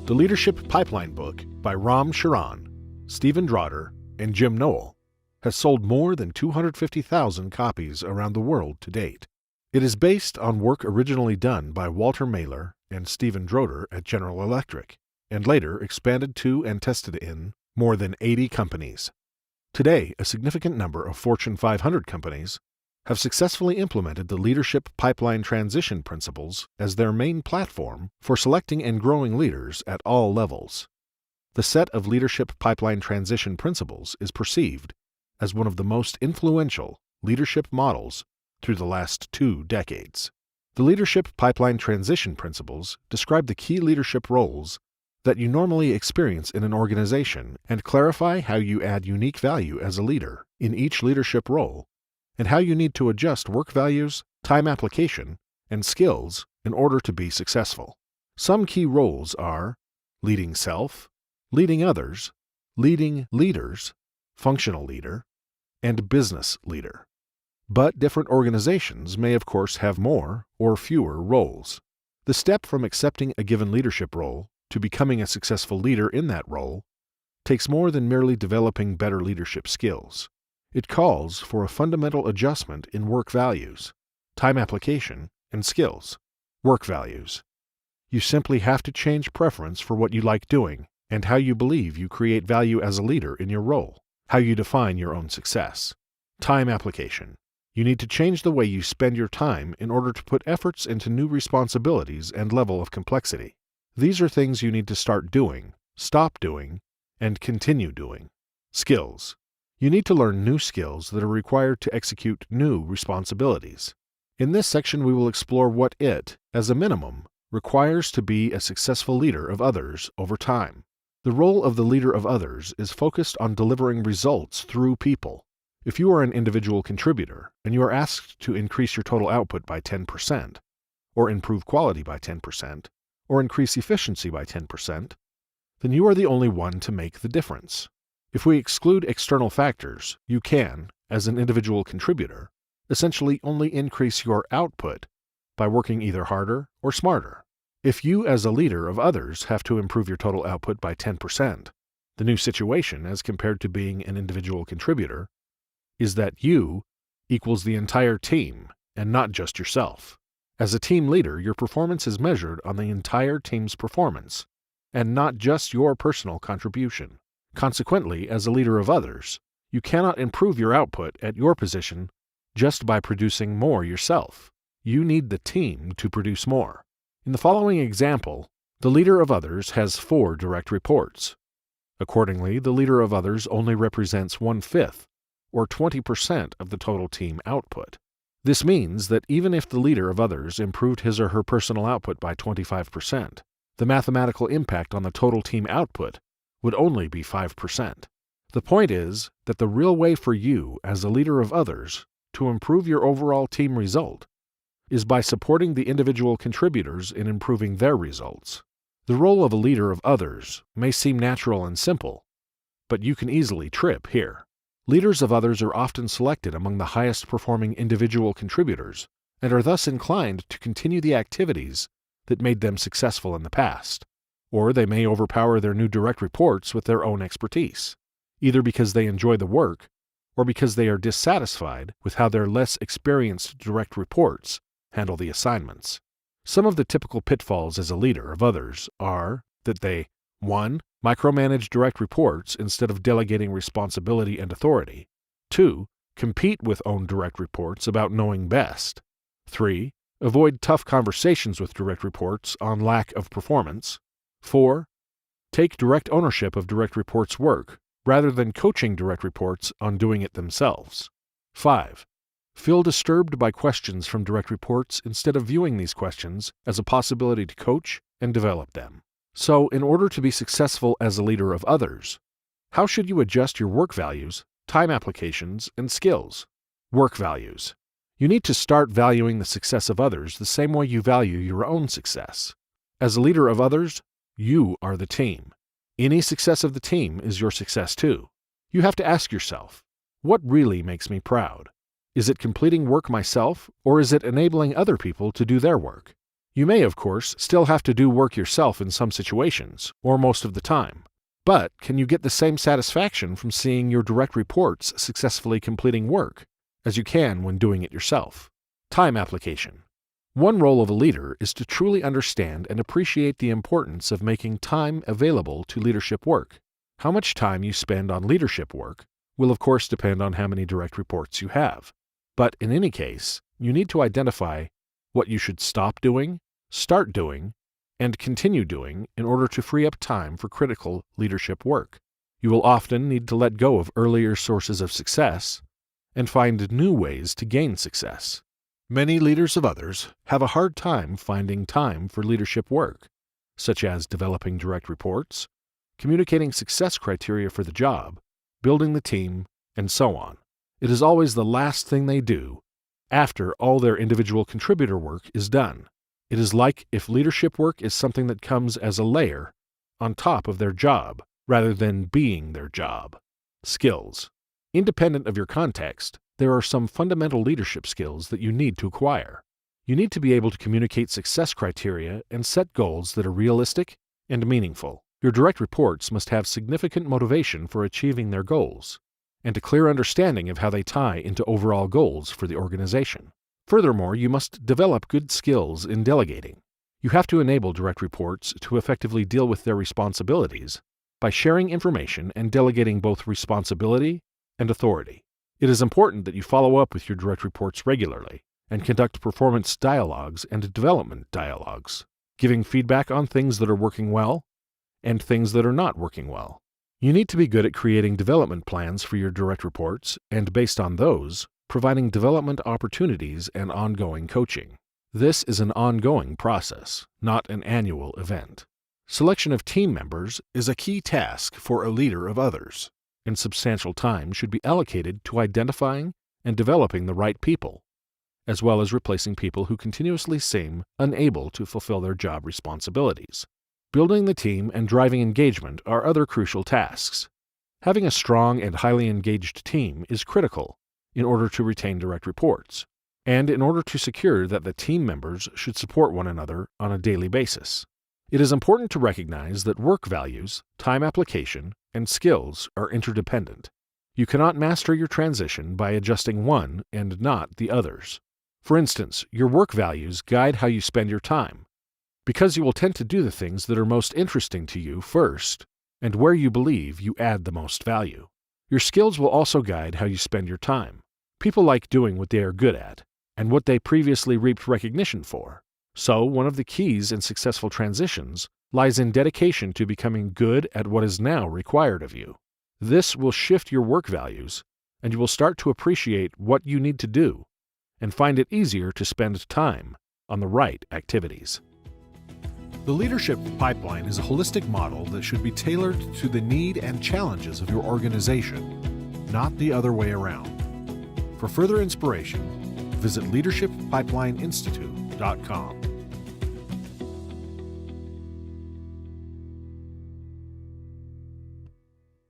The Leadership Pipeline book by Ram Charan, Stephen Drotter, and Jim Knoll has sold more than 250,000 copies around the world to date. It is based on work originally done by Walter Mailer and Stephen Drotter at General Electric, and later expanded to and tested in more than 80 companies. Today, a significant number of Fortune 500 companies have successfully implemented the Leadership Pipeline Transition Principles as their main platform for selecting and growing leaders at all levels. The set of Leadership Pipeline Transition Principles is perceived as one of the most influential leadership models through the last 2 decades. The Leadership Pipeline Transition Principles describe the key leadership roles that you normally experience in an organization and clarify how you add unique value as a leader in each leadership role, and how you need to adjust work values, time application, and skills in order to be successful. Some key roles are leading self, leading others, leading leaders, functional leader, and business leader. But different organizations may of course have more or fewer roles. The step from accepting a given leadership role to becoming a successful leader in that role takes more than merely developing better leadership skills. It calls for a fundamental adjustment in work values, time application, and skills. Work values. You simply have to change preference for what you like doing and how you believe you create value as a leader in your role, how you define your own success. Time application. You need to change the way you spend your time in order to put efforts into new responsibilities and level of complexity. These are things you need to start doing, stop doing, and continue doing. Skills. You need to learn new skills that are required to execute new responsibilities. In this section, we will explore what it, as a minimum, requires to be a successful leader of others over time. The role of the leader of others is focused on delivering results through people. If you are an individual contributor and you are asked to increase your total output by 10%, or improve quality by 10%, or increase efficiency by 10%, then you are the only one to make the difference. If we exclude external factors, you can, as an individual contributor, essentially only increase your output by working either harder or smarter. If you, as a leader of others, have to improve your total output by 10%, the new situation, as compared to being an individual contributor, is that you equals the entire team and not just yourself. As a team leader, your performance is measured on the entire team's performance, and not just your personal contribution. Consequently, as a leader of others, you cannot improve your output at your position just by producing more yourself. You need the team to produce more. In the following example, the leader of others has 4 direct reports. Accordingly, the leader of others only represents 1/5, or 20% of the total team output. This means that even if the leader of others improved his or her personal output by 25%, the mathematical impact on the total team output would only be 5%. The point is that the real way for you, as a leader of others, to improve your overall team result is by supporting the individual contributors in improving their results. The role of a leader of others may seem natural and simple, but you can easily trip here. Leaders of others are often selected among the highest performing individual contributors and are thus inclined to continue the activities that made them successful in the past. Or they may overpower their new direct reports with their own expertise, either because they enjoy the work or because they are dissatisfied with how their less experienced direct reports handle the assignments. Some of the typical pitfalls as a leader of others are that they 1. Micromanage direct reports instead of delegating responsibility and authority. 2. Compete with own direct reports about knowing best. 3. Avoid tough conversations with direct reports on lack of performance. 4. Take direct ownership of direct reports' work rather than coaching direct reports on doing it themselves. 5. Feel disturbed by questions from direct reports instead of viewing these questions as a possibility to coach and develop them. So, in order to be successful as a leader of others, how should you adjust your work values, time applications, and skills? Work values. You need to start valuing the success of others the same way you value your own success. As a leader of others, you are the team. Any success of the team is your success too. You have to ask yourself, what really makes me proud? Is it completing work myself, or is it enabling other people to do their work? You may, of course, still have to do work yourself in some situations, or most of the time. But can you get the same satisfaction from seeing your direct reports successfully completing work as you can when doing it yourself? Time application. One role of a leader is to truly understand and appreciate the importance of making time available to leadership work. How much time you spend on leadership work will, of course, depend on how many direct reports you have. But in any case, you need to identify what you should stop doing, start doing, and continue doing in order to free up time for critical leadership work. You will often need to let go of earlier sources of success and find new ways to gain success. Many leaders of others have a hard time finding time for leadership work, such as developing direct reports, communicating success criteria for the job, building the team, and so on. It is always the last thing they do after all their individual contributor work is done. It is like if leadership work is something that comes as a layer on top of their job rather than being their job. Skills. Independent of your context, there are some fundamental leadership skills that you need to acquire. You need to be able to communicate success criteria and set goals that are realistic and meaningful. Your direct reports must have significant motivation for achieving their goals and a clear understanding of how they tie into overall goals for the organization. Furthermore, you must develop good skills in delegating. You have to enable direct reports to effectively deal with their responsibilities by sharing information and delegating both responsibility and authority. It is important that you follow up with your direct reports regularly and conduct performance dialogues and development dialogues, giving feedback on things that are working well and things that are not working well. You need to be good at creating development plans for your direct reports and, based on those, providing development opportunities and ongoing coaching. This is an ongoing process, not an annual event. Selection of team members is a key task for a leader of others, and substantial time should be allocated to identifying and developing the right people, as well as replacing people who continuously seem unable to fulfill their job responsibilities. Building the team and driving engagement are other crucial tasks. Having a strong and highly engaged team is critical in order to retain direct reports, and in order to secure that the team members should support one another on a daily basis. It is important to recognize that work values, time application, and skills are interdependent. You cannot master your transition by adjusting one and not the others. For instance, your work values guide how you spend your time, because you will tend to do the things that are most interesting to you first, and where you believe you add the most value. Your skills will also guide how you spend your time. People like doing what they are good at, and what they previously reaped recognition for. So, one of the keys in successful transitions lies in dedication to becoming good at what is now required of you. This will shift your work values, and you will start to appreciate what you need to do, and find it easier to spend time on the right activities. The leadership pipeline is a holistic model that should be tailored to the need and challenges of your organization, not the other way around. For further inspiration, visit leadershippipelininstitute.com.